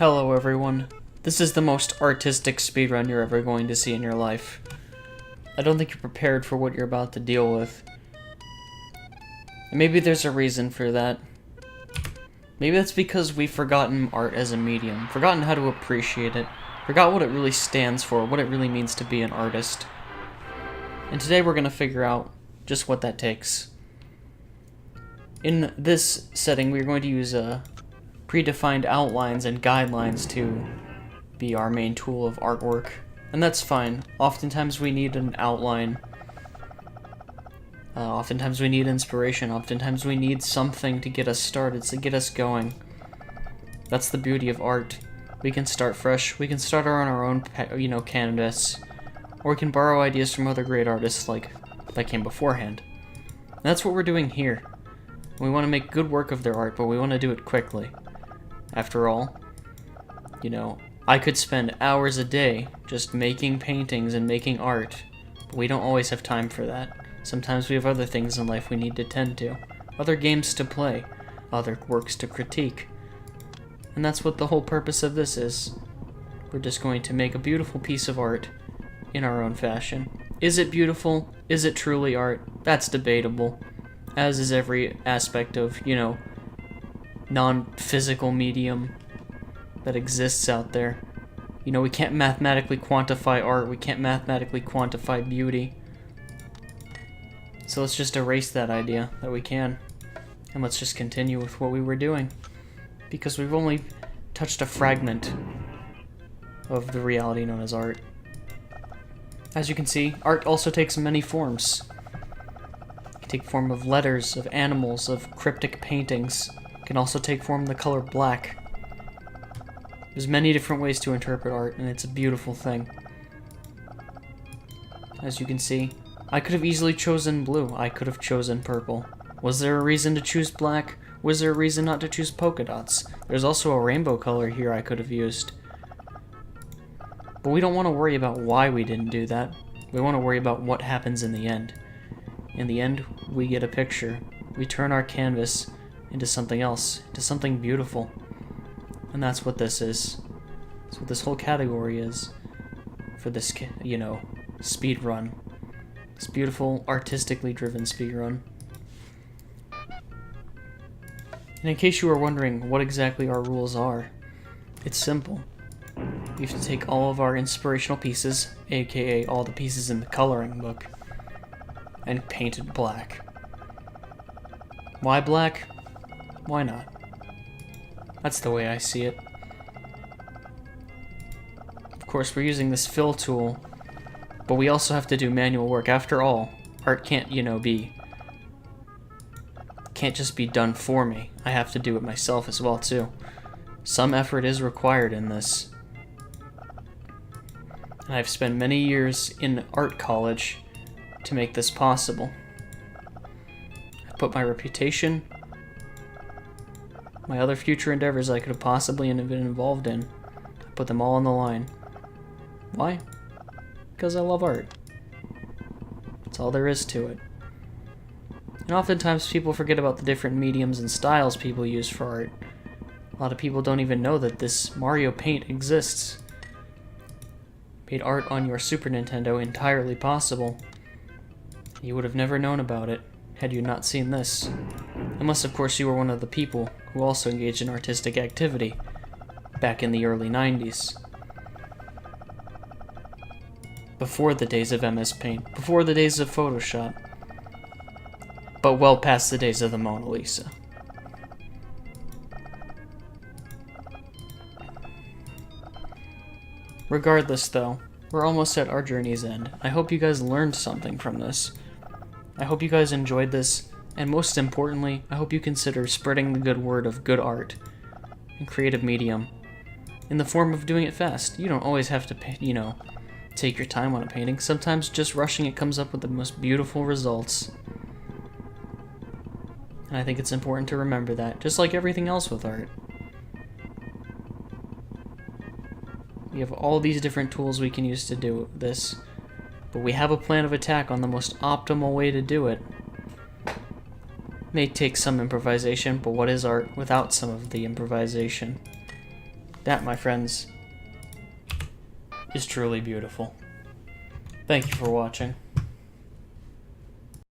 Hello everyone. This is the most artistic speedrun you're ever going to see in your life. I don't think you're prepared for what you're about to deal with. And maybe there's a reason for that. Maybe that's because we've forgotten art as a medium, forgotten how to appreciate it, forgot what it really stands for, what it really means to be an artist. And today we're going to figure out just what that takes. In this setting, we're going to use predefined outlines and guidelines to be our main tool of artwork. And that's fine. Oftentimes we need an outline. Oftentimes we need inspiration. Oftentimes we need something to get us started, to get us going. That's the beauty of art. We can start fresh. We can start on our own, canvas. Or we can borrow ideas from other great artists that came beforehand. And that's what we're doing here. We want to make good work of their art, but we want to do it quickly. After all, I could spend hours a day just making paintings and making art, but we don't always have time for that. Sometimes we have other things in life we need to tend to, other games to play, other works to critique. And that's what the whole purpose of this is. We're just going to make a beautiful piece of art in our own fashion. Is it beautiful? Is it truly art? That's debatable, as is every aspect of, non-physical medium that exists out there. We can't mathematically quantify art, we can't mathematically quantify beauty. So let's just erase that idea that we can, and let's just continue with what we were doing. Because we've only touched a fragment of the reality known as art. As you can see, art also takes many forms. It can take form of letters, of animals, of cryptic paintings. It can also take form of the color black. There's many different ways to interpret art, and it's a beautiful thing. As you can see, I could have easily chosen blue. I could have chosen purple. Was there a reason to choose black? Was there a reason not to choose polka dots? There's also a rainbow color here I could have used. But we don't want to worry about why we didn't do that. We want to worry about what happens in the end. In the end, we get a picture. We turn our canvas into something else, into something beautiful. And that's what this is. That's what this whole category is for this, speed run. This beautiful, artistically driven speed run. And in case you were wondering what exactly our rules are, it's simple. We have to take all of our inspirational pieces, aka all the pieces in the coloring book, and paint it black. Why black? Why not? That's the way I see it. Of course, we're using this fill tool, but we also have to do manual work. After all, art can't, can't just be done for me. I have to do it myself as well, too. Some effort is required in this. And I've spent many years in art college to make this possible. I put my reputation, my other future endeavors I could have possibly been involved in, I put them all on the line. Why? Because I love art. That's all there is to it. And oftentimes people forget about the different mediums and styles people use for art. A lot of people don't even know that this Mario Paint exists. Made art on your Super Nintendo entirely possible. You would have never known about it had you not seen this. Unless, of course, you were one of the people who also engaged in artistic activity back in the early 90s. Before the days of MS Paint, before the days of Photoshop, but well past the days of the Mona Lisa. Regardless, though, we're almost at our journey's end. I hope you guys learned something from this. I hope you guys enjoyed this, and most importantly, I hope you consider spreading the good word of good art and creative medium in the form of doing it fast. You don't always have to, take your time on a painting. Sometimes just rushing it comes up with the most beautiful results. And I think it's important to remember that, just like everything else with art. We have all these different tools we can use to do this, but we have a plan of attack on the most optimal way to do it. May take some improvisation, but what is art without some of the improvisation? That, my friends, is truly beautiful. Thank you for watching.